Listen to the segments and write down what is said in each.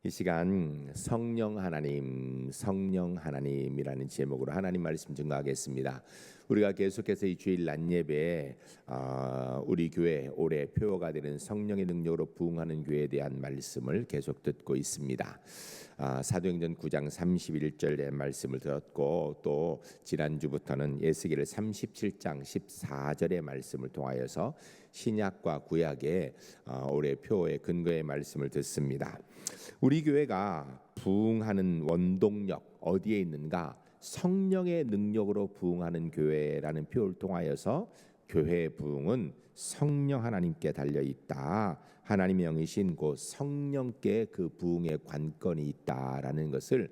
이 시간 성령 하나님이라는 제목으로 하나님 말씀 증거하겠습니다. 우리가 계속해서 이 주일 낮 예배에 우리 교회 올해 표어가 되는 성령의 능력으로 부흥하는 교회에 대한 말씀을 계속 듣고 있습니다. 사도행전 9장 31절의 말씀을 들었고, 또 지난주부터는 에스겔 37장 14절의 말씀을 통하여서 신약과 구약의 올해 표어의 근거의 말씀을 듣습니다. 우리 교회가 부흥하는 원동력 어디에 있는가? 성령의 능력으로 부흥하는 교회라는 표를 통하여서 교회의 부흥은 성령 하나님께 달려 있다. 하나님의 영이신 그 성령께 그 부흥의 관건이 있다라는 것을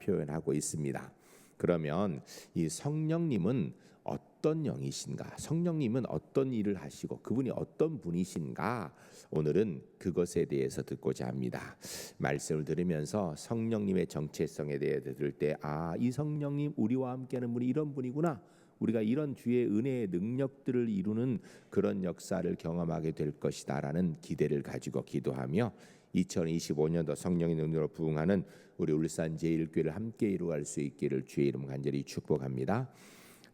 표현하고 있습니다. 그러면 이 성령님은 어떤 영이신가? 성령님은 어떤 일을 하시고 그분이 어떤 분이신가? 오늘은 그것에 대해서 듣고자 합니다. 말씀을 들으면서 성령님의 정체성에 대해 들을 때, 이 성령님 우리와 함께하는 분이 이런 분이구나. 우리가 이런 주의 은혜의 능력들을 이루는 그런 역사를 경험하게 될 것이다라는 기대를 가지고 기도하며 2025년도 성령의 능력으로 부흥하는 우리 울산 제1교회를 함께 이루어갈 수 있기를 주의 이름 간절히 축복합니다.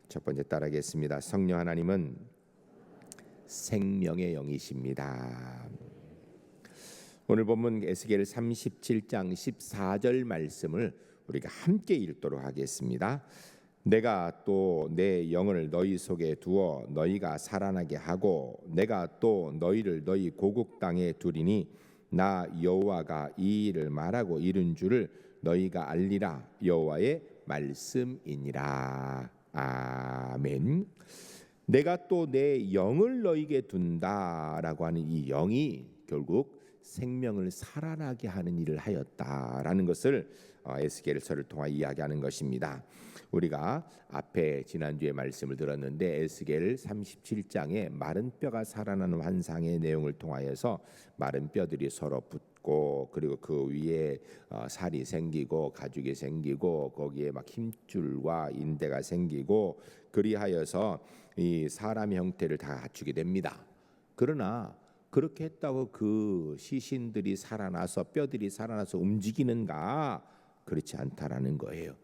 첫 번째 따라하겠습니다. 성령 하나님은 생명의 영이십니다. 오늘 본문 에스겔 37장 14절 말씀을 우리가 함께 읽도록 하겠습니다. 내가 또 내 영을 너희 속에 두어 너희가 살아나게 하고 내가 또 너희를 너희 고국 땅에 두리니 나 여호와가 이 일을 말하고 이룬 줄을 너희가 알리라. 여호와의 말씀이니라. 아멘. 내가 또 내 영을 너희에게 둔다라고 하는 이 영이 결국 생명을 살아나게 하는 일을 하였다라는 것을 에스겔서를 통해 이야기하는 것입니다. 우리가 앞에 지난주에 말씀을 들었는데 에스겔 37장에 마른 뼈가 살아나는 환상의 내용을 통하여서 마른 뼈들이 서로 붙고 그리고 그 위에 살이 생기고 가죽이 생기고 거기에 막 힘줄과 인대가 생기고 그리하여서 이 사람의 형태를 다 갖추게 됩니다. 그러나 그렇게 했다고 그 시신들이 살아나서 뼈들이 살아나서 움직이는가? 그렇지 않다라는 거예요.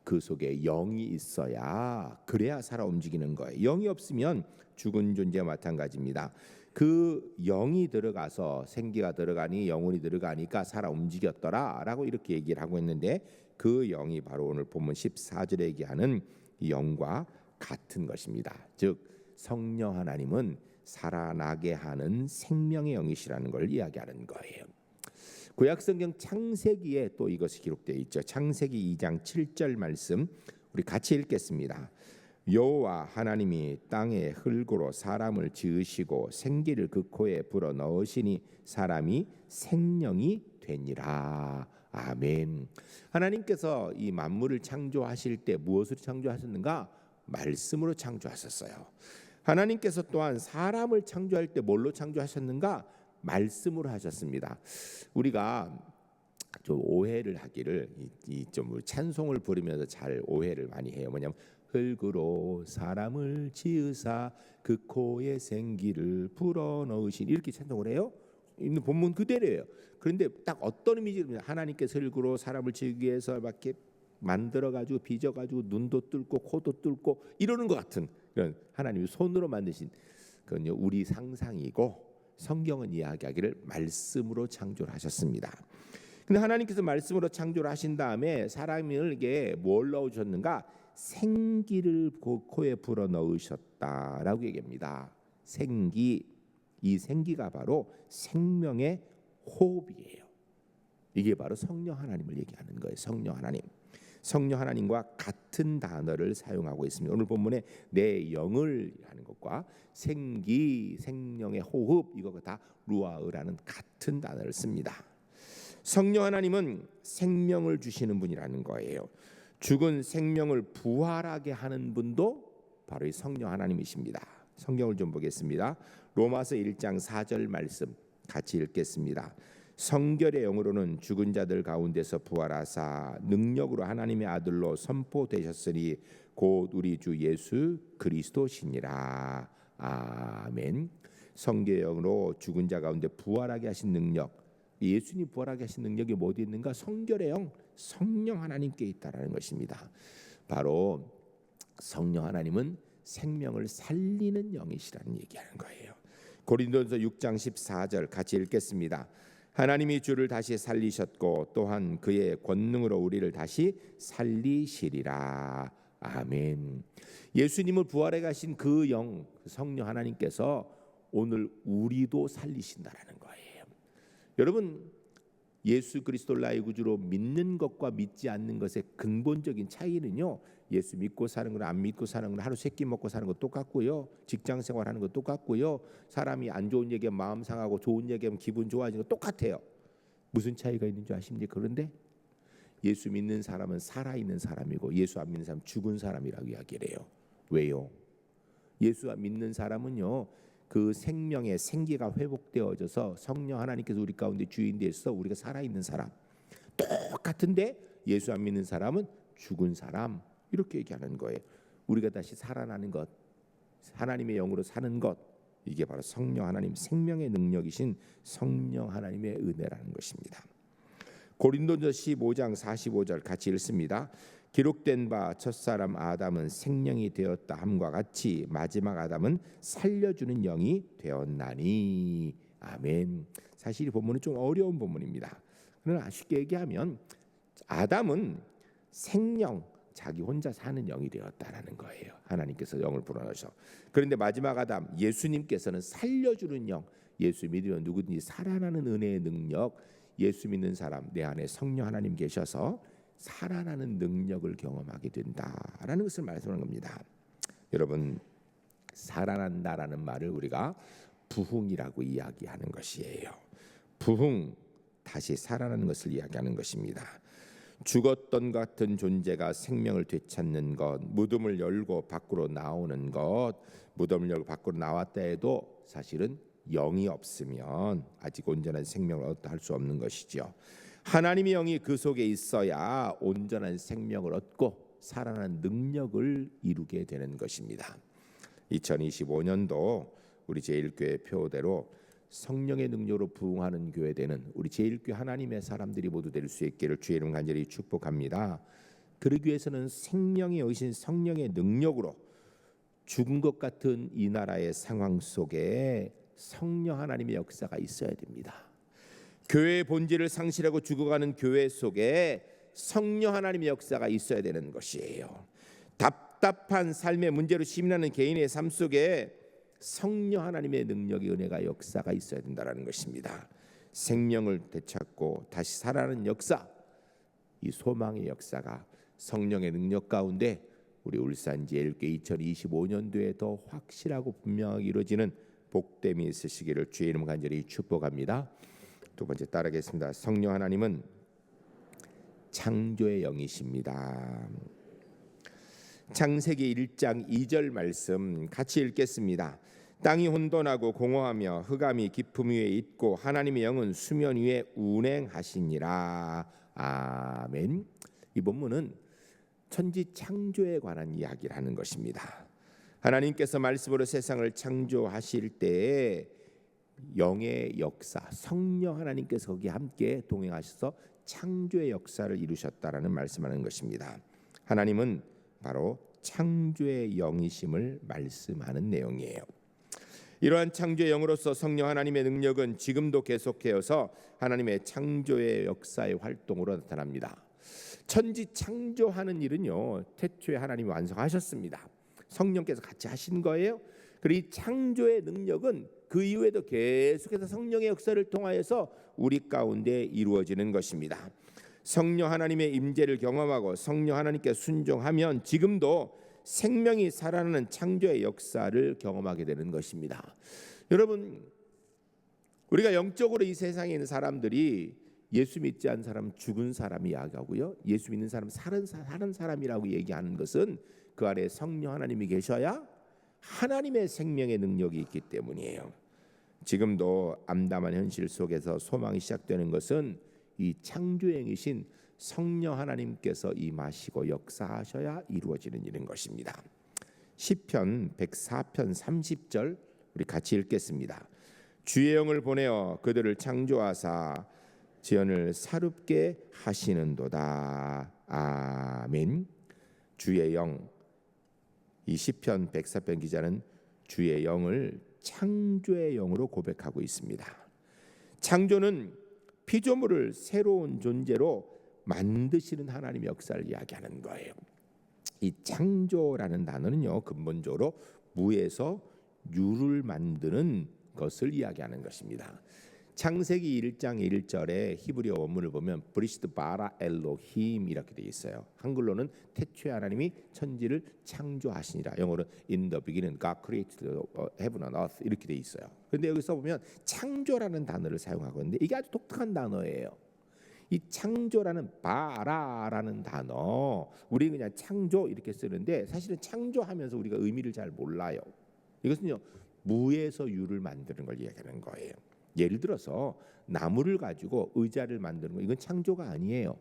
그 속에 영이 있어야 그래야 살아 움직이는 거예요. 영이 없으면 죽은 존재와 마찬가지입니다. 그 영이 들어가서 생기가 들어가니 영혼이 들어가니까 살아 움직였더라라고 이렇게 얘기를 하고 있는데 그 영이 바로 오늘 본문 14절에 얘기하는 영과 같은 것입니다. 즉 성령 하나님은 살아나게 하는 생명의 영이시라는 걸 이야기하는 거예요. 구약성경 창세기에 또 이것이 기록되어 있죠. 창세기 2장 7절 말씀 우리 같이 읽겠습니다. 여호와 하나님이 땅의 흙으로 사람을 지으시고 생기를 그 코에 불어 넣으시니 사람이 생명이 되니라. 아멘. 하나님께서 이 만물을 창조하실 때 무엇으로 창조하셨는가? 말씀으로 창조하셨어요. 하나님께서 또한 사람을 창조할 때 뭘로 창조하셨는가? 말씀으로 하셨습니다. 우리가 좀 오해를 하기를 좀 찬송을 부르면서 잘 오해를 많이 해요. 뭐냐면 흙으로 사람을 지으사 그 코에 생기를 불어넣으신 이렇게 찬송을 해요. 있는 본문 그대로예요. 그런데 딱 어떤 의미지? 하나님께서 흙으로 사람을 지기 위해서 이렇게 만들어가지고 빚어가지고 눈도 뚫고 코도 뚫고 이러는 것 같은 그런 하나님이 손으로 만드신 그건 우리 상상이고 성경은 이야기하기를 말씀으로 창조를 하셨습니다. 근데 하나님께서 말씀으로 창조를 하신 다음에 사람에게 뭘 넣으셨는가? 생기를 코에 불어 넣으셨다라고 얘기합니다. 생기, 이 생기가 바로 생명의 호흡이에요. 이게 바로 성령 하나님을 얘기하는 거예요. 성령 하나님. 성령 하나님과 같은 단어를 사용하고 있습니다. 오늘 본문에 내 영을 하는 것과 생기, 생명의 호흡 이거가 다 루아흐라는 같은 단어를 씁니다. 성령 하나님은 생명을 주시는 분이라는 거예요. 죽은 생명을 부활하게 하는 분도 바로 이 성령 하나님이십니다. 성경을 좀 보겠습니다. 로마서 1장 4절 말씀 같이 읽겠습니다. 성결의 영으로는 죽은 자들 가운데서 부활하사 능력으로 하나님의 아들로 선포되셨으니 곧 우리 주 예수 그리스도시니라. 아멘. 성결의 영으로 죽은 자 가운데 부활하게 하신 능력, 예수님 부활하게 하신 능력이 어디 있는가? 성결의 영, 성령 하나님께 있다라는 것입니다. 바로 성령 하나님은 생명을 살리는 영이시라는 얘기하는 거예요. 고린도전서 6장 14절 같이 읽겠습니다. 하나님이 주를 다시 살리셨고 또한 그의 권능으로 우리를 다시 살리시리라. 아멘. 예수님을 부활해 가신 그 영, 성령 하나님께서 오늘 우리도 살리신다라는 거예요. 여러분, 예수 그리스도를 나의 구주로 믿는 것과 믿지 않는 것의 근본적인 차이는요, 예수 믿고 사는 거랑 안 믿고 사는 거랑 하루 세 끼 먹고 사는 거 똑같고요, 직장 생활하는 거 똑같고요, 사람이 안 좋은 얘기하면 마음 상하고 좋은 얘기하면 기분 좋아지는 거 똑같아요. 무슨 차이가 있는 줄 아십니까? 그런데 예수 믿는 사람은 살아있는 사람이고 예수 안 믿는 사람은 죽은 사람이라고 이야기를 해요. 왜요? 예수 안 믿는 사람은요, 그 생명의 생기가 회복되어져서 성령 하나님께서 우리 가운데 주인 되어서 우리가 살아있는 사람, 똑같은데 예수 안 믿는 사람은 죽은 사람, 이렇게 얘기하는 거예요. 우리가 다시 살아나는 것, 하나님의 영으로 사는 것, 이게 바로 성령 하나님 생명의 능력이신 성령 하나님의 은혜라는 것입니다. 고린도전서 15장 45절 같이 읽습니다. 기록된 바 첫사람 아담은 생명이 되었다 함과 같이 마지막 아담은 살려주는 영이 되었나니. 아멘. 사실 이 본문은 좀 어려운 본문입니다. 그러나 쉽게 얘기하면 아담은 생명, 자기 혼자 사는 영이 되었다라는 거예요. 하나님께서 영을 불어넣으셔. 그런데 마지막 아담 예수님께서는 살려주는 영, 예수 믿으면 누구든지 살아나는 은혜의 능력, 예수 믿는 사람 내 안에 성령 하나님 계셔서 살아나는 능력을 경험하게 된다라는 것을 말씀하는 겁니다. 여러분, 살아난다라는 말을 우리가 부흥이라고 이야기하는 것이에요. 부흥, 다시 살아나는 것을 이야기하는 것입니다. 죽었던 같은 존재가 생명을 되찾는 것, 무덤을 열고 밖으로 나오는 것, 무덤을 열고 밖으로 나왔다 해도 사실은 영이 없으면 아직 온전한 생명을 얻다 할 수 없는 것이죠. 하나님의 영이 그 속에 있어야 온전한 생명을 얻고 살아나는 능력을 이루게 되는 것입니다. 2025년도 우리 제1교회 표대로 성령의 능력으로 부흥하는 교회 되는 우리 제1교회 하나님의 사람들이 모두 될 수 있기를 주의 이름 간절히 축복합니다. 그러기 위해서는 생명이 여기신 성령의 능력으로 죽은 것 같은 이 나라의 상황 속에 성령 하나님의 역사가 있어야 됩니다. 교회의 본질을 상실하고 죽어가는 교회 속에 성령 하나님의 역사가 있어야 되는 것이에요. 답답한 삶의 문제로 시민하는 개인의 삶 속에 성령 하나님의 능력의 은혜가 역사가 있어야 된다는 것입니다. 생명을 되찾고 다시 살아나는 역사, 이 소망의 역사가 성령의 능력 가운데 우리 울산 제1교회 2025년도에 더 확실하고 분명하게 이루어지는 복됨이 있으시기를 주의 이름 간절히 축복합니다. 두 번째 따르겠습니다. 성령 하나님은 창조의 영이십니다. 창세기 1장 2절 말씀 같이 읽겠습니다. 땅이 혼돈하고 공허하며 흑암이 깊음 위에 있고 하나님의 영은 수면 위에 운행하시니라. 아멘. 이 본문은 천지 창조에 관한 이야기를 하는 것입니다. 하나님께서 말씀으로 세상을 창조하실 때에 영의 역사, 성령 하나님께서 거기 함께 동행하셔서 창조의 역사를 이루셨다라는 말씀하는 것입니다. 하나님은 바로 창조의 영이심을 말씀하는 내용이에요. 이러한 창조의 영으로서 성령 하나님의 능력은 지금도 계속되어서 하나님의 창조의 역사의 활동으로 나타납니다. 천지 창조하는 일은요, 태초에 하나님이 완성하셨습니다. 성령께서 같이 하신 거예요. 그리고 이 창조의 능력은 그 이후에도 계속해서 성령의 역사를 통하여서 우리 가운데 이루어지는 것입니다. 성령 하나님의 임재를 경험하고 성령 하나님께 순종하면 지금도 생명이 살아나는 창조의 역사를 경험하게 되는 것입니다. 여러분, 우리가 영적으로 이 세상에 있는 사람들이 예수 믿지 않은 사람 죽은 사람이 이야기하고요, 예수 믿는 사람 사는 사람이라고 얘기하는 것은 그 아래에 성령 하나님이 계셔야 하나님의 생명의 능력이 있기 때문이에요. 지금도 암담한 현실 속에서 소망이 시작되는 것은 이 창조행이신 성령 하나님께서 임하시고 역사하셔야 이루어지는 일인 것입니다. 시편 104편 30절 우리 같이 읽겠습니다. 주의 영을 보내어 그들을 창조하사 지연을 사롭게 하시는도다. 아멘. 주의 영, 이 시편 104편 기자는 주의 영을 창조의 영으로 고백하고 있습니다. 창조는 피조물을 새로운 존재로 만드시는 하나님의 역사를 이야기하는 거예요. 이 창조라는 단어는요, 근본적으로 무에서 유를 만드는 것을 이야기하는 것입니다. 창세기 1장 1절에 히브리어 원문을 보면 브리시드 바라 엘로힘 이렇게 되어 있어요. 한글로는 태초에 하나님이 천지를 창조하시니라. 영어로는 in the beginning God created heaven and earth 이렇게 되어 있어요. 그런데 여기서 보면 창조라는 단어를 사용하고 있는데 이게 아주 독특한 단어예요. 이 창조라는 바라라는 단어, 우리 그냥 창조 이렇게 쓰는데 사실은 창조하면서 우리가 의미를 잘 몰라요. 이것은요, 무에서 유를 만드는 걸 이야기하는 거예요. 예를 들어서 나무를 가지고 의자를 만드는 거, 이건 창조가 아니에요.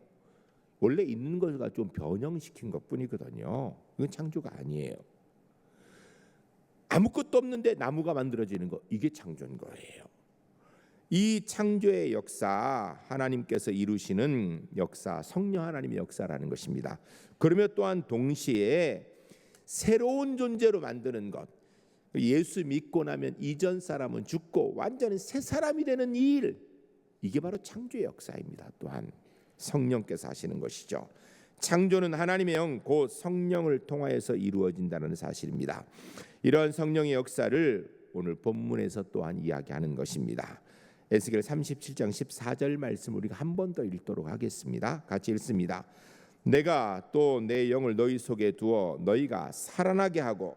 원래 있는 것을 좀 변형시킨 것뿐이거든요. 이건 창조가 아니에요. 아무것도 없는데 나무가 만들어지는 거, 이게 창조인 거예요. 이 창조의 역사, 하나님께서 이루시는 역사, 성령 하나님의 역사라는 것입니다. 그러며 또한 동시에 새로운 존재로 만드는 것, 예수 믿고 나면 이전 사람은 죽고 완전히 새 사람이 되는 일, 이게 바로 창조의 역사입니다. 또한 성령께서 하시는 것이죠. 창조는 하나님의 영, 곧 성령을 통하여서 이루어진다는 사실입니다. 이러한 성령의 역사를 오늘 본문에서 또한 이야기하는 것입니다. 에스겔 37장 14절 말씀 우리가 한 번 더 읽도록 하겠습니다. 같이 읽습니다. 내가 또 내 영을 너희 속에 두어 너희가 살아나게 하고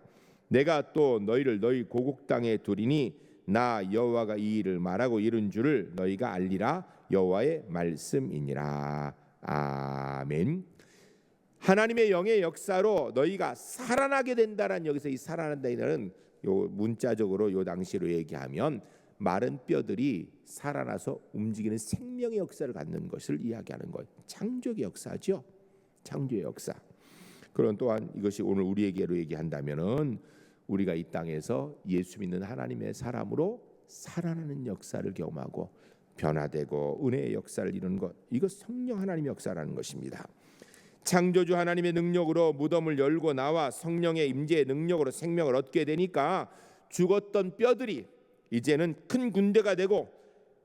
내가 또 너희를 너희 고국 땅에 두리니 나 여호와가 이 일을 말하고 이룬 줄을 너희가 알리라. 여호와의 말씀이니라. 아멘. 하나님의 영의 역사로 너희가 살아나게 된다는, 여기서 이 살아난다는 요 문자적으로 요 당시로 얘기하면 마른 뼈들이 살아나서 움직이는 생명의 역사를 갖는 것을 이야기하는 것, 창조의 역사죠. 창조의 역사. 그런 또한 이것이 오늘 우리에게로 얘기한다면은 우리가 이 땅에서 예수 믿는 하나님의 사람으로 살아나는 역사를 경험하고 변화되고 은혜의 역사를 이루는 것, 이것 성령 하나님의 역사라는 것입니다. 창조주 하나님의 능력으로 무덤을 열고 나와 성령의 임재의 능력으로 생명을 얻게 되니까 죽었던 뼈들이 이제는 큰 군대가 되고,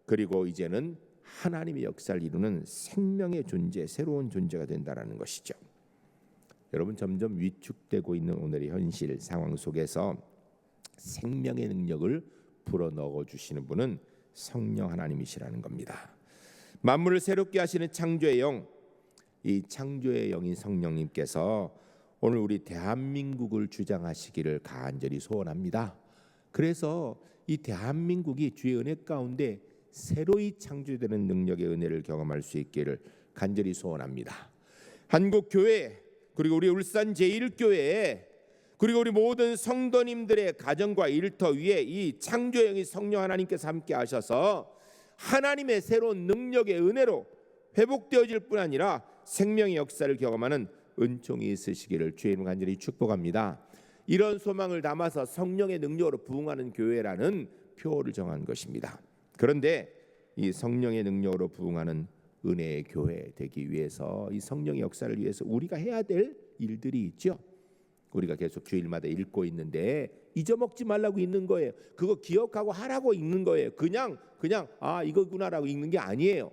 그리고 이제는 하나님의 역사를 이루는 생명의 존재, 새로운 존재가 된다라는 것이죠. 여러분, 점점 위축되고 있는 오늘의 현실 상황 속에서 생명의 능력을 불어넣어 주시는 분은 성령 하나님이시라는 겁니다. 만물을 새롭게 하시는 창조의 영, 이 창조의 영인 성령님께서 오늘 우리 대한민국을 주장하시기를 간절히 소원합니다. 그래서 이 대한민국이 주의 은혜 가운데 새로이 창조되는 능력의 은혜를 경험할 수 있기를 간절히 소원합니다. 한국교회, 그리고 우리 울산 제1교회, 그리고 우리 모든 성도님들의 가정과 일터 위에 이 창조의 영이 성령 하나님께서 함께 하셔서 하나님의 새로운 능력의 은혜로 회복되어질 뿐 아니라 생명의 역사를 경험하는 은총이 있으시기를 주의 이름으로 간절히 축복합니다. 이런 소망을 담아서 성령의 능력으로 부흥하는 교회라는 표어를 정한 것입니다. 그런데 이 성령의 능력으로 부흥하는 은혜의 교회 되기 위해서, 이 성령의 역사를 위해서 우리가 해야 될 일들이 있죠. 우리가 계속 주일마다 읽고 있는데 잊어먹지 말라고 읽는 거예요. 그거 기억하고 하라고 읽는 거예요. 그냥 이거구나라고 읽는 게 아니에요.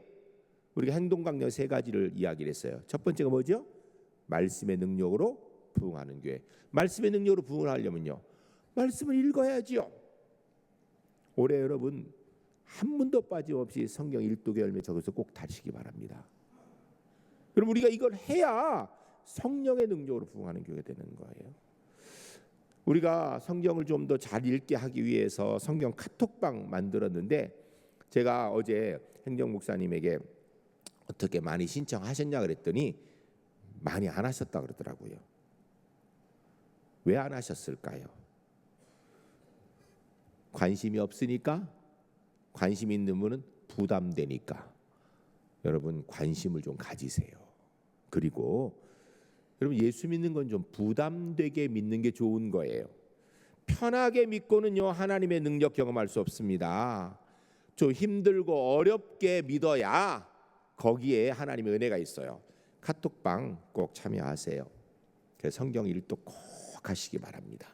우리가 행동 강령 3가지를 이야기를 했어요. 첫 번째가 뭐죠? 말씀의 능력으로 부흥하는 교회. 말씀의 능력으로 부흥을 하려면요, 말씀을 읽어야지요. 올해 여러분 한 분도 빠짐없이 성경 1독의 열매 적어서 꼭 다시기 바랍니다. 그럼 우리가 이걸 해야 성령의 능력으로 부흥하는 교회가 되는 거예요. 우리가 성경을 좀 더 잘 읽게 하기 위해서 성경 카톡방 만들었는데, 제가 어제 행정 목사님에게 어떻게 많이 신청하셨냐 그랬더니 많이 안 하셨다 그러더라고요. 왜 안 하셨을까요? 관심이 없으니까? 관심 있는 분은 부담되니까. 여러분, 관심을 좀 가지세요. 그리고 여러분, 예수 믿는 건 좀 부담되게 믿는 게 좋은 거예요. 편하게 믿고는요 하나님의 능력 경험할 수 없습니다. 좀 힘들고 어렵게 믿어야 거기에 하나님의 은혜가 있어요. 카톡방 꼭 참여하세요. 그래서 성경 일도 꼭 하시기 바랍니다.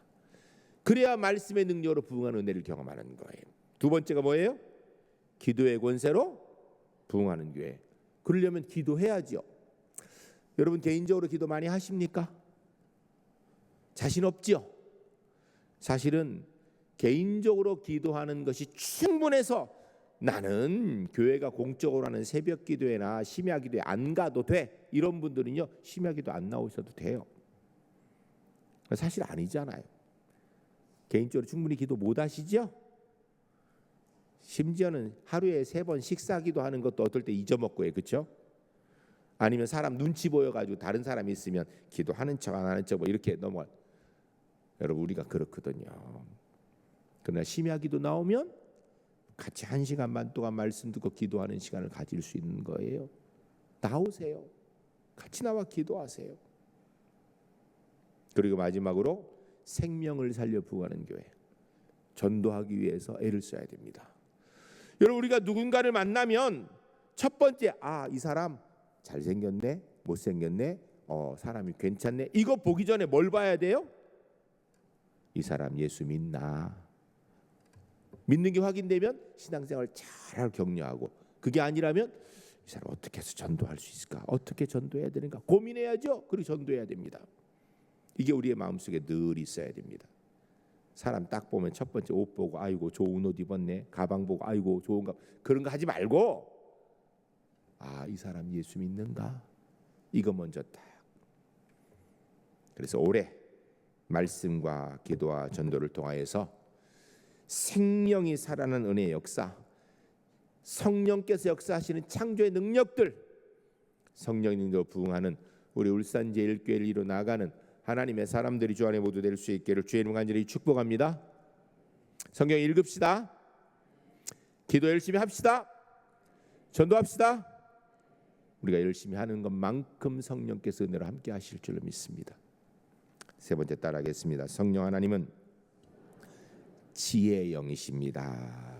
그래야 말씀의 능력으로 부응하는 은혜를 경험하는 거예요. 두 번째가 뭐예요? 기도의 권세로 부응하는 교회. 그러려면 기도해야죠. 여러분 개인적으로 기도 많이 하십니까? 자신 없지요? 사실은 개인적으로 기도하는 것이 충분해서 나는 교회가 공적으로 하는 새벽 기도회나 심야 기도회 안 가도 돼. 이런 분들은요 심야 기도 안 나오셔도 돼요. 사실 아니잖아요. 개인적으로 충분히 기도 못 하시죠? 심지어는 하루에 3번 식사 기도하는 것도 어떨 때 잊어먹고 해요. 그렇죠? 아니면 사람 눈치 보여가지고 다른 사람이 있으면 기도하는 척 안 하는 척 뭐 이렇게 넘어가. 여러분 우리가 그렇거든요. 그러나 심야 기도 나오면 같이 1시간 반 동안 말씀 듣고 기도하는 시간을 가질 수 있는 거예요. 나오세요. 같이 나와 기도하세요. 그리고 마지막으로 생명을 살려 부하는 교회. 전도하기 위해서 애를 써야 됩니다. 여러분 우리가 누군가를 만나면 첫 번째 이 사람 잘생겼네, 못생겼네, 사람이 괜찮네. 이거 보기 전에 뭘 봐야 돼요? 이 사람 예수 믿나? 믿는 게 확인되면 신앙생활 잘 격려하고, 그게 아니라면 이 사람 어떻게 해서 전도할 수 있을까? 어떻게 전도해야 되는가? 고민해야죠. 그리고 전도해야 됩니다. 이게 우리의 마음속에 늘 있어야 됩니다. 사람 딱 보면 첫 번째 옷 보고 아이고 좋은 옷 입었네, 가방 보고 아이고 좋은가, 그런 거 하지 말고 이 사람 예수 믿는가? 이거 먼저 딱. 그래서 올해 말씀과 기도와 전도를 통하여서 생명이 살아나는 은혜의 역사, 성령께서 역사하시는 창조의 능력들, 성령의 능력으로 부응하는 우리 울산제일교회를 이루 나가는 하나님의 사람들이 주 안에 모두 될 수 있기를 주의 이름 간절히 축복합니다. 성경 읽읍시다. 기도 열심히 합시다. 전도합시다. 우리가 열심히 하는 것만큼 성령께서 은혜로 함께 하실 줄로 믿습니다. 세 번째 따라하겠습니다. 성령 하나님은 지혜의 영이십니다.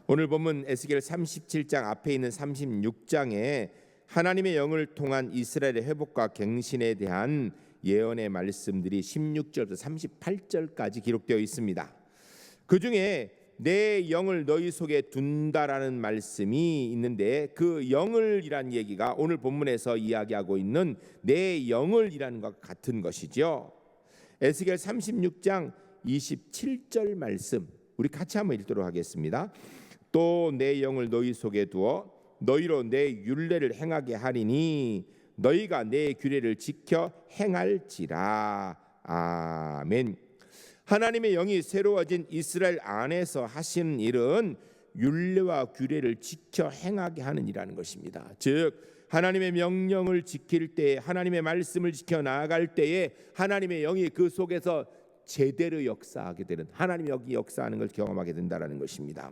오늘 본문 에스겔 37장 앞에 있는 36장에 하나님의 영을 통한 이스라엘의 회복과 갱신에 대한 예언의 말씀들이 16절부터 38절까지 기록되어 있습니다. 그 중에 내 영을 너희 속에 둔다라는 말씀이 있는데, 그 영을이란 얘기가 오늘 본문에서 이야기하고 있는 내 영을이라는 것과 같은 것이죠. 에스겔 36장 27절 말씀 우리 같이 한번 읽도록 하겠습니다. 또 내 영을 너희 속에 두어 너희로 내 율례를 행하게 하리니 너희가 내 규례를 지켜 행할지라. 아멘. 하나님의 영이 새로워진 이스라엘 안에서 하시는 일은 율례와 규례를 지켜 행하게 하는 일이라는 것입니다. 즉 하나님의 명령을 지킬 때, 하나님의 말씀을 지켜 나아갈 때에 하나님의 영이 그 속에서 제대로 역사하게 되는, 하나님의 영이 역사하는 걸 경험하게 된다는 것입니다.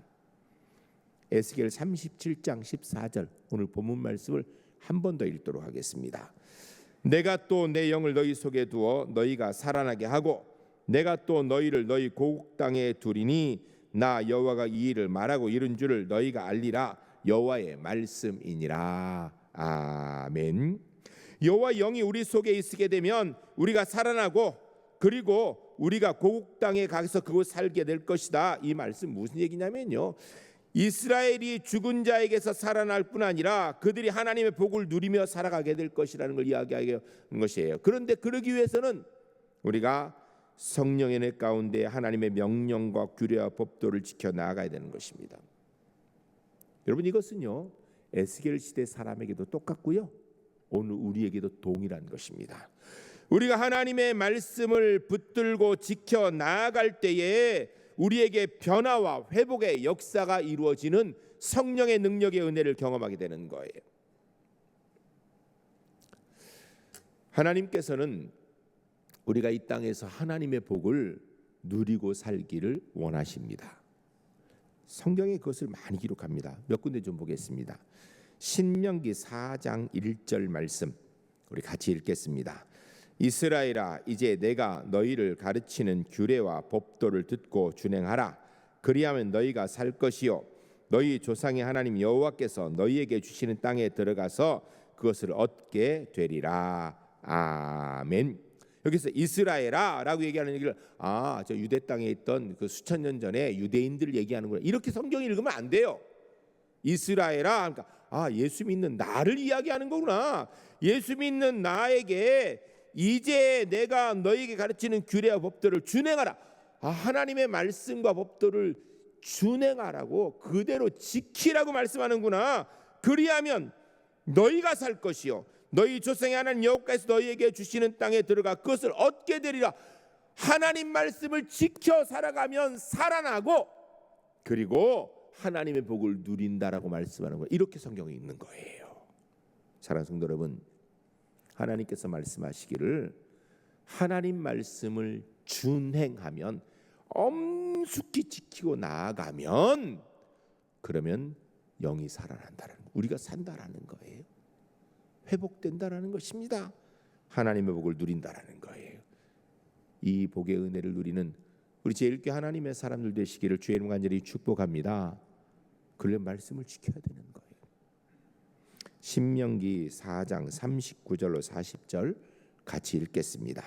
에스겔 37장 14절 오늘 본문 말씀을 한 번 더 읽도록 하겠습니다. 내가 또 내 영을 너희 속에 두어 너희가 살아나게 하고 내가 또 너희를 너희 고국 땅에 두리니 나 여호와가 이 일을 말하고 이룬 줄을 너희가 알리라. 여호와의 말씀이니라. 아멘. 여호와 영이 우리 속에 있게 되면 우리가 살아나고, 그리고 우리가 고국 땅에 가서 그곳 살게 될 것이다. 이 말씀 무슨 얘기냐면요, 이스라엘이 죽은 자에게서 살아날 뿐 아니라 그들이 하나님의 복을 누리며 살아가게 될 것이라는 걸 이야기하는 것이에요. 그런데 그러기 위해서는 우리가 성령의 내 가운데 하나님의 명령과 규례와 법도를 지켜 나아가야 되는 것입니다. 여러분 이것은요 에스겔 시대 사람에게도 똑같고요 오늘 우리에게도 동일한 것입니다. 우리가 하나님의 말씀을 붙들고 지켜 나아갈 때에 우리에게 변화와 회복의 역사가 이루어지는 성령의 능력의 은혜를 경험하게 되는 거예요. 하나님께서는 우리가 이 땅에서 하나님의 복을 누리고 살기를 원하십니다. 성경에 그것을 많이 기록합니다. 몇 군데 좀 보겠습니다. 신명기 4장 1절 말씀 우리 같이 읽겠습니다. 이스라엘아, 이제 내가 너희를 가르치는 규례와 법도를 듣고 준행하라. 그리하면 너희가 살 것이요 너희 조상의 하나님 여호와께서 너희에게 주시는 땅에 들어가서 그것을 얻게 되리라. 아멘. 여기서 이스라엘아라고 얘기하는 얘기를 저 유대 땅에 있던 그 수천 년 전에 유대인들 얘기하는구나, 이렇게 성경 읽으면 안 돼요. 이스라엘아, 그러니까 예수 믿는 나를 이야기하는 거구나. 예수 믿는 나에게 이제 내가 너에게 가르치는 규례와 법도를 준행하라. 하나님의 말씀과 법도를 준행하라고, 그대로 지키라고 말씀하는구나. 그리하면 너희가 살 것이요 너희 조상의 하나님 여호와께서 너희에게 주시는 땅에 들어가 그것을 얻게 되리라. 하나님 말씀을 지켜 살아가면 살아나고, 그리고 하나님의 복을 누린다라고 말씀하는 거예요. 이렇게 성경에 있는 거예요. 사랑하는 성도 여러분, 하나님께서 말씀하시기를 하나님 말씀을 준행하면, 엄숙히 지키고 나아가면, 그러면 영이 살아난다는, 우리가 산다라는 거예요. 회복된다라는 것입니다. 하나님의 복을 누린다라는 거예요. 이 복의 은혜를 누리는 우리 제1교 하나님의 사람들 되시기를 주의 이름 간절히 축복합니다. 그런 말씀을 지켜야 되는 거예요. 신명기 4장 39절로 40절 같이 읽겠습니다.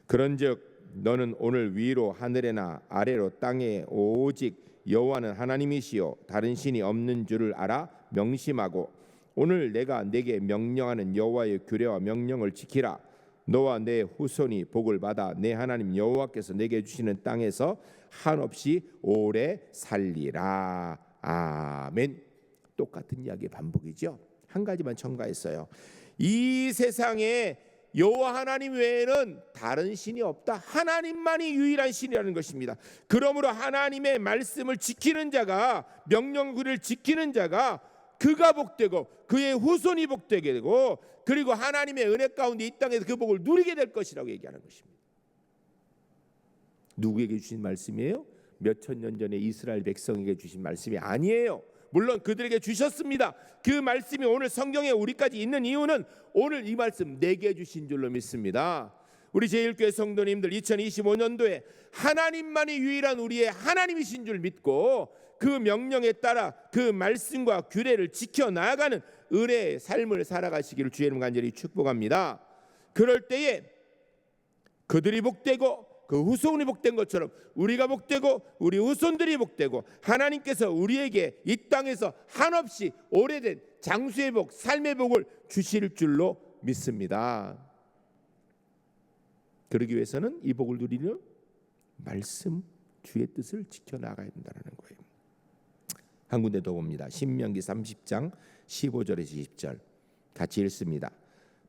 그런즉 너는 오늘 위로 하늘에나 아래로 땅에 오직 여호와는 하나님이시요 다른 신이 없는 줄을 알아 명심하고 오늘 내가 내게 명령하는 여호와의 규례와 명령을 지키라. 너와 내 후손이 복을 받아 내 하나님 여호와께서 내게 주시는 땅에서 한없이 오래 살리라. 아멘. 똑같은 이야기의 반복이죠. 한 가지만 첨가했어요. 이 세상에 여호와 하나님 외에는 다른 신이 없다. 하나님만이 유일한 신이라는 것입니다. 그러므로 하나님의 말씀을 지키는 자가, 명령을 지키는 자가 그가 복되고 그의 후손이 복되게 되고, 그리고 하나님의 은혜 가운데 이 땅에서 그 복을 누리게 될 것이라고 얘기하는 것입니다. 누구에게 주신 말씀이에요? 몇천 년 전에 이스라엘 백성에게 주신 말씀이 아니에요. 물론 그들에게 주셨습니다. 그 말씀이 오늘 성경에 우리까지 있는 이유는 오늘 이 말씀 내게 주신 줄로 믿습니다. 우리 제1교회 성도님들 2025년도에 하나님만이 유일한 우리의 하나님이신 줄 믿고 그 명령에 따라 그 말씀과 규례를 지켜 나아가는 은혜의 삶을 살아가시기를 주의 이름 간절히 축복합니다. 그럴 때에 그들이 복되고 그 후손이 복된 것처럼 우리가 복되고 우리 후손들이 복되고 하나님께서 우리에게 이 땅에서 한없이 오래된 장수의 복, 삶의 복을 주실 줄로 믿습니다. 그러기 위해서는 이 복을 누리는 말씀, 주의 뜻을 지켜나가야 된다는 거예요. 한 군데 더 봅니다. 신명기 30장 15절에서 20절 같이 읽습니다.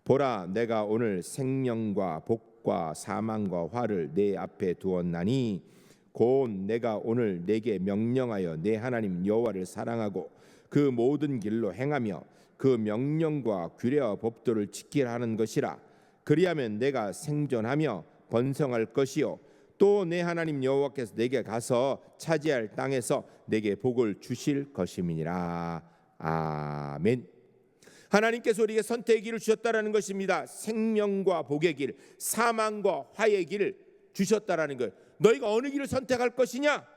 보라, 내가 오늘 생명과 복과 사망과 화를 내 앞에 두었나니 곧 내가 오늘 내게 명령하여 내 하나님 여호와를 사랑하고 그 모든 길로 행하며 그 명령과 규례와 법도를 지키라 하는 것이라. 그리하면 내가 생존하며 번성할 것이요 또 내 하나님 여호와께서 내게 가서 차지할 땅에서 내게 복을 주실 것임이니라. 아멘. 하나님께서 우리에게 선택의 길을 주셨다라는 것입니다. 생명과 복의 길, 사망과 화의 길을 주셨다라는 거예요. 너희가 어느 길을 선택할 것이냐?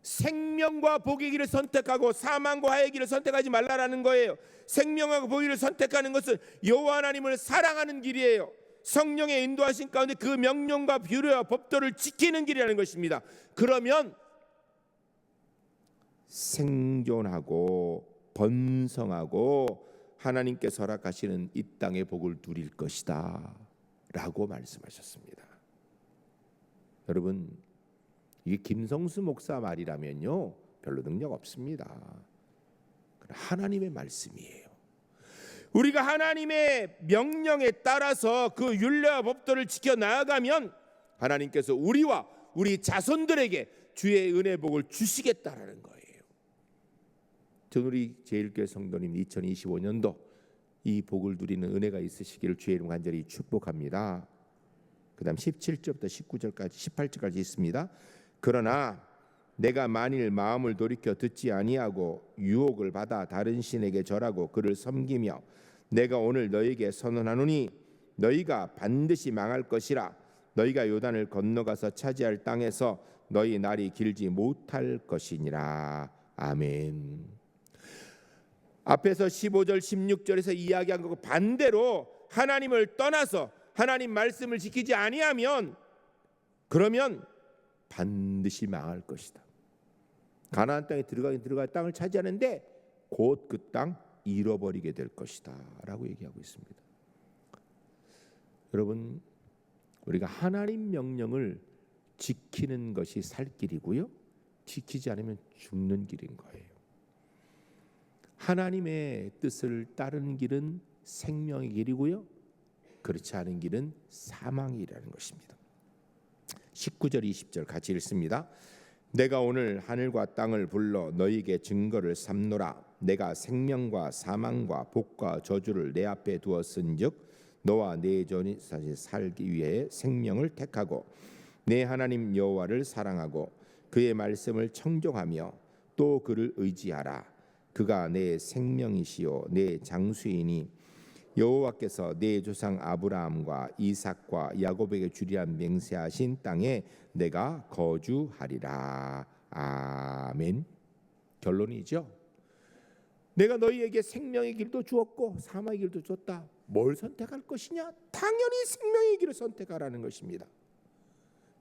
생명과 복의 길을 선택하고 사망과 화의 길을 선택하지 말라라는 거예요. 생명과 복의 길을 선택하는 것은 여호와 하나님을 사랑하는 길이에요. 성령의 인도하신 가운데 그 명령과 규례와 법도를 지키는 길이라는 것입니다. 그러면 생존하고 번성하고 하나님께서 허락하시는 이 땅의 복을 누릴 것이다 라고 말씀하셨습니다. 여러분, 이게 김성수 목사 말이라면요 별로 능력 없습니다. 하나님의 말씀이에요. 우리가 하나님의 명령에 따라서 그 율례와 법도를 지켜 나아가면 하나님께서 우리와 우리 자손들에게 주의 은혜 복을 주시겠다라는 거예요. 전 우리 제1교회 성도님 2025년도 이 복을 누리는 은혜가 있으시기를 주의 이름 간절히 축복합니다. 그 다음 17절부터 19절까지 18절까지 있습니다. 그러나 내가 만일 마음을 돌이켜 듣지 아니하고 유혹을 받아 다른 신에게 절하고 그를 섬기며 내가 오늘 너희에게 선언하노니 너희가 반드시 망할 것이라. 너희가 요단을 건너가서 차지할 땅에서 너희 날이 길지 못할 것이니라. 아멘. 앞에서 15절 16절에서 이야기한 거 반대로 하나님을 떠나서 하나님 말씀을 지키지 아니하면 그러면 반드시 망할 것이다. 가나안 땅에 들어갈 땅을 차지하는데 곧 그 땅 잃어버리게 될 것이다 라고 얘기하고 있습니다. 여러분, 우리가 하나님 명령을 지키는 것이 살 길이고요, 지키지 않으면 죽는 길인 거예요. 하나님의 뜻을 따르는 길은 생명의 길이고요, 그렇지 않은 길은 사망이라는 것입니다. 19절 20절 같이 읽습니다. 내가 오늘 하늘과 땅을 불러 너희에게 증거를 삼노라. 내가 생명과 사망과 복과 저주를 내 앞에 두었은즉 너와 내 전이 살기 위해 생명을 택하고 내 하나님 여호와를 사랑하고 그의 말씀을 청종하며 또 그를 의지하라. 그가 내 생명이시요 내 장수이니 여호와께서 내 조상 아브라함과 이삭과 야곱에게 주리라 맹세하신 땅에 내가 거주하리라. 아멘. 결론이죠. 내가 너희에게 생명의 길도 주었고 사망의 길도 줬다. 뭘 선택할 것이냐? 당연히 생명의 길을 선택하라는 것입니다.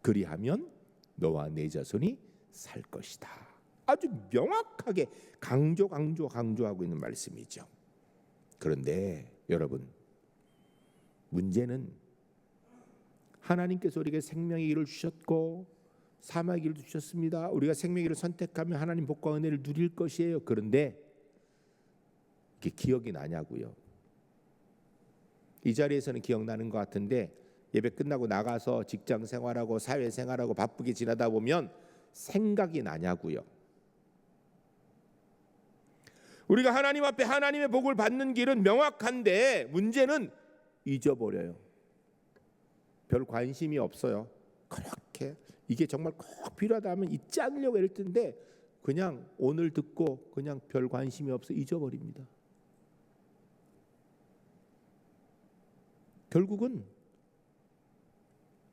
그리하면 너와 내 자손이 살 것이다. 아주 명확하게 강조하고 있는 말씀이죠. 그런데 여러분, 문제는 하나님께서 우리에게 생명의 길을 주셨고 사망의 길도 주셨습니다. 우리가 생명의 길을 선택하면 하나님 복과 은혜를 누릴 것이에요. 그런데 이게 기억이 나냐고요. 이 자리에서는 기억나는 것 같은데 예배 끝나고 나가서 직장 생활하고 사회 생활하고 바쁘게 지나다 보면 생각이 나냐고요. 우리가 하나님 앞에 하나님의 복을 받는 길은 명확한데 문제는 잊어버려요. 별 관심이 없어요. 그렇게 이게 정말 꼭 필요하다 하면 잊지 않으려고 할 텐데 그냥 오늘 듣고 그냥 별 관심이 없어 잊어버립니다. 결국은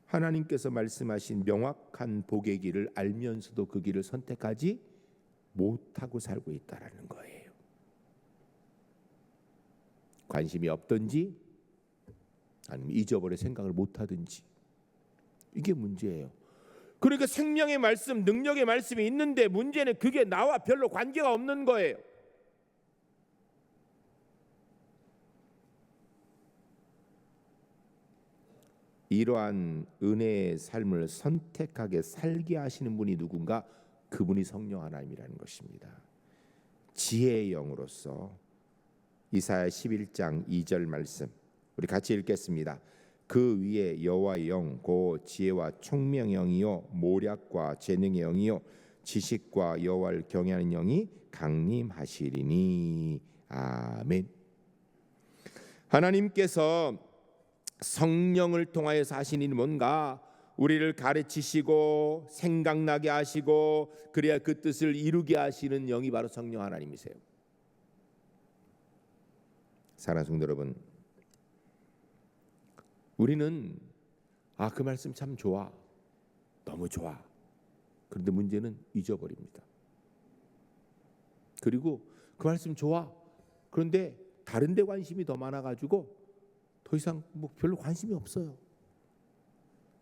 하나님께서 말씀하신 명확한 복의 길을 알면서도 그 길을 선택하지 못하고 살고 있다라는 거예요. 관심이 없든지 아니면 잊어버려 생각을 못하든지 이게 문제예요. 그러니까 생명의 말씀, 능력의 말씀이 있는데 문제는 그게 나와 별로 관계가 없는 거예요. 이러한 은혜의 삶을 선택하게 살게 하시는 분이 누군가? 그분이 성령 하나님이라는 것입니다. 지혜의 영으로서 이사야 11장 2절 말씀 우리 같이 읽겠습니다. 그 위에 여호와의 영 곧 지혜와 총명의 영이요 모략과 재능의 영이요 지식과 여호와를 경외하는 영이 강림하시리니. 아멘. 하나님께서 성령을 통하여서 하신 일이 뭔가? 우리를 가르치시고 생각나게 하시고 그래야 그 뜻을 이루게 하시는 영이 바로 성령 하나님이세요. 사랑하는 성도 여러분, 우리는 그 말씀 참 좋아, 너무 좋아. 그런데 문제는 잊어버립니다. 그리고 그 말씀 좋아, 그런데 다른 데 관심이 더 많아가지고 더 이상 별로 관심이 없어요.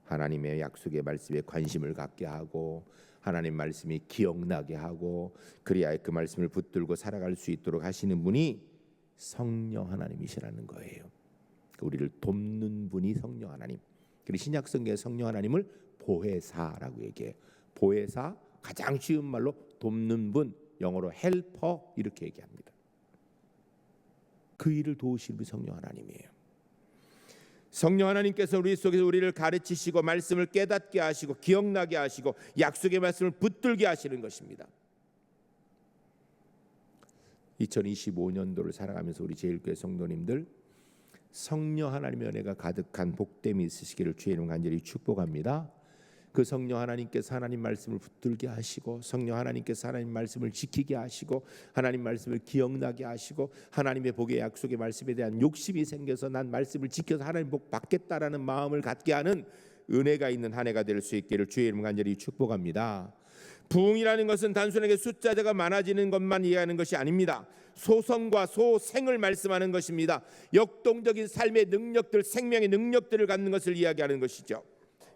하나님의 약속의 말씀에 관심을 갖게 하고 하나님 말씀이 기억나게 하고 그래야 그 말씀을 붙들고 살아갈 수 있도록 하시는 분이 성령 하나님이시라는 거예요. 우리를 돕는 분이 성령 하나님. 그리고 신약 성경의 성령 하나님을 보혜사라고 얘기해요. 보혜사, 가장 쉬운 말로 돕는 분, 영어로 헬퍼 이렇게 얘기합니다. 그 일을 도우시는 분이 성령 하나님이에요. 성령 하나님께서 우리 속에서 우리를 가르치시고 말씀을 깨닫게 하시고 기억나게 하시고 약속의 말씀을 붙들게 하시는 것입니다. 2025년도를 살아가면서 우리 제일교회 성도님들 성령 하나님의 은혜가 가득한 복됨이 있으시기를 주의 이름 간절히 축복합니다. 그 성령 하나님께서 하나님 말씀을 붙들게 하시고 성령 하나님께서 하나님 말씀을 지키게 하시고 하나님 말씀을 기억나게 하시고 하나님의 복의 약속의 말씀에 대한 욕심이 생겨서 난 말씀을 지켜서 하나님 복 받겠다라는 마음을 갖게 하는 은혜가 있는 한 해가 될 수 있기를 주의 이름 간절히 축복합니다. 부흥이라는 것은 단순하게 숫자가 많아지는 것만 이해하는 것이 아닙니다. 소성과 소생을 말씀하는 것입니다. 역동적인 삶의 능력들, 생명의 능력들을 갖는 것을 이야기하는 것이죠.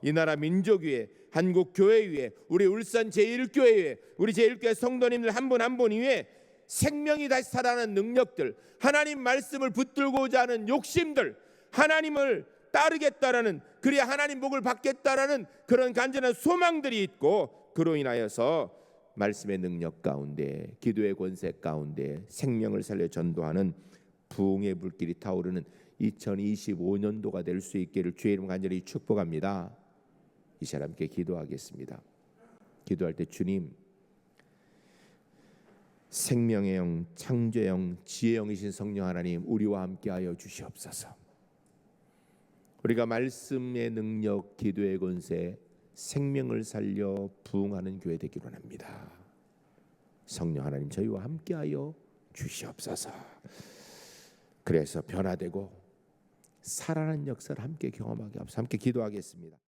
이 나라 민족 위에, 한국 교회 위에, 우리 울산 제1교회 위에, 우리 제1교회 성도님들 한 분 한 분 위에 생명이 다시 살아나는 능력들, 하나님 말씀을 붙들고자 하는 욕심들, 하나님을 따르겠다라는, 그래야 하나님 복을 받겠다라는 그런 간절한 소망들이 있고, 그로 인하여서 말씀의 능력 가운데, 기도의 권세 가운데 생명을 살려 전도하는 부흥의 불길이 타오르는 2025년도가 될 수 있기를 주의 이름 간절히 축복합니다. 이 사람께 기도하겠습니다. 기도할 때 주님, 생명의 영, 창조의 영, 지혜의 영이신 성령 하나님, 우리와 함께하여 주시옵소서. 우리가 말씀의 능력, 기도의 권세, 생명을 살려 부흥하는 교회 되기를 원합니다. 성령 하나님, 저희와 함께하여 주시옵소서. 그래서 변화되고 살아나는 역사를 함께 경험하게 하옵소서. 함께 기도하겠습니다.